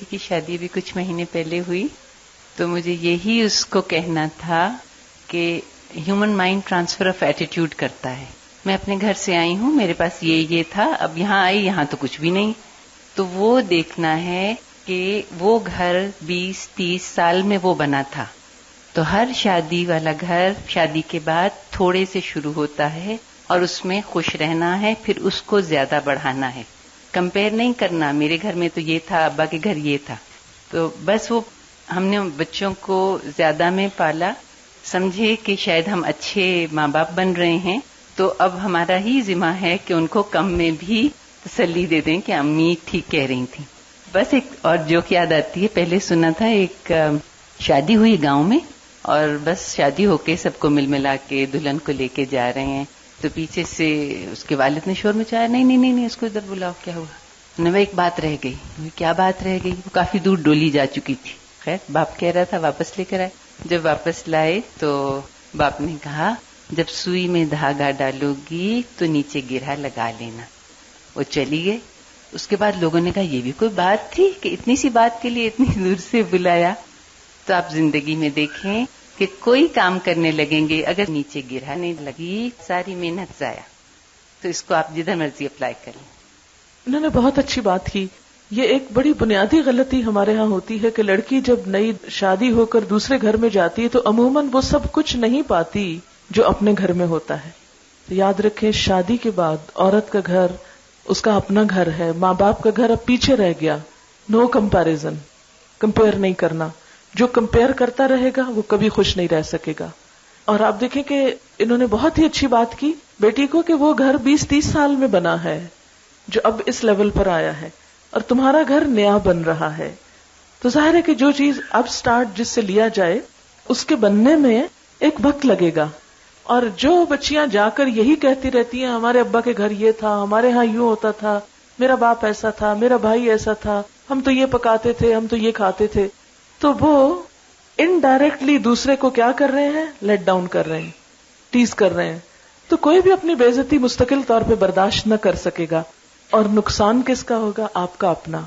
کی شادی بھی کچھ مہینے پہلے ہوئی، تو مجھے یہی اس کو کہنا تھا کہ human mind transfer of attitude کرتا ہے. میں اپنے گھر سے آئی ہوں، میرے پاس یہ تھا، اب یہاں آئی، یہاں تو کچھ بھی نہیں. تو وہ دیکھنا ہے کہ وہ گھر 20-30 سال میں وہ بنا تھا. تو ہر شادی والا گھر شادی کے بعد تھوڑے سے شروع ہوتا ہے اور اس میں خوش رہنا ہے، پھر اس کو زیادہ بڑھانا ہے. کمپیئر نہیں کرنا، میرے گھر میں تو یہ تھا، ابا کے گھر یہ تھا. تو بس وہ ہم نے بچوں کو زیادہ میں پالا، سمجھے کہ شاید ہم اچھے ماں باپ بن رہے ہیں، تو اب ہمارا ہی ذمہ ہے کہ ان کو کم میں بھی تسلی دے دیں کہ امی ٹھیک کہہ رہی تھیں. بس ایک اور جوک یاد آتی ہے، پہلے سنا تھا، ایک شادی ہوئی گاؤں میں، اور بس شادی ہو کے سب کو مل ملا کے دلہن کو لے کے جا رہے ہیں، تو پیچھے سے اس کے والد نے شور مچایا، نہیں اس کو ادھر بلاؤ. کیا ہوا؟ انہوں نے ایک بات رہ گئی. کیا بات رہ گئی؟ وہ کافی دور ڈولی جا چکی تھی. خیر باپ کہہ رہا تھا واپس لے کر آئے. جب واپس لائے تو باپ نے کہا جب سوئی میں دھاگا ڈالو گی تو نیچے گرہ لگا لینا. وہ چلی گئے. اس کے بعد لوگوں نے کہا یہ بھی کوئی بات تھی کہ اتنی سی بات کے لیے اتنی دور سے بلایا. تو آپ زندگی میں دیکھیں کہ کوئی کام کرنے لگیں گے، اگر نیچے گرہ نہیں لگی ساری محنت ضائع. تو اس کو آپ جدھر مرضی اپلائی کر لیں. انہوں نے بہت اچھی بات کی. یہ ایک بڑی بنیادی غلطی ہمارے ہاں ہوتی ہے کہ لڑکی جب نئی شادی ہو کر دوسرے گھر میں جاتی ہے تو عموماً وہ سب کچھ نہیں پاتی جو اپنے گھر میں ہوتا ہے. تو یاد رکھیں شادی کے بعد عورت کا گھر اس کا اپنا گھر ہے، ماں باپ کا گھر اب پیچھے رہ گیا. نو کمپیریزن، کمپیئر نہیں کرنا. جو کمپیئر کرتا رہے گا وہ کبھی خوش نہیں رہ سکے گا. اور آپ دیکھیں کہ انہوں نے بہت ہی اچھی بات کی بیٹی کو کہ وہ گھر 20-30 سال میں بنا ہے جو اب اس لیول پر آیا ہے، اور تمہارا گھر نیا بن رہا ہے. تو ظاہر ہے کہ جو چیز اب سٹارٹ جس سے لیا جائے اس کے بننے میں ایک وقت لگے گا. اور جو بچیاں جا کر یہی کہتی رہتی ہیں ہمارے ابا کے گھر یہ تھا، ہمارے ہاں یوں ہوتا تھا، میرا باپ ایسا تھا، میرا بھائی ایسا تھا، ہم تو یہ پکاتے تھے، ہم تو یہ کھاتے تھے، تو وہ انڈائریکٹلی دوسرے کو کیا کر رہے ہیں؟ لیٹ ڈاؤن کر رہے ہیں، ٹیز کر رہے ہیں. تو کوئی بھی اپنی بے عزتی مستقل طور پہ برداشت نہ کر سکے گا، اور نقصان کس کا ہوگا؟ آپ کا اپنا.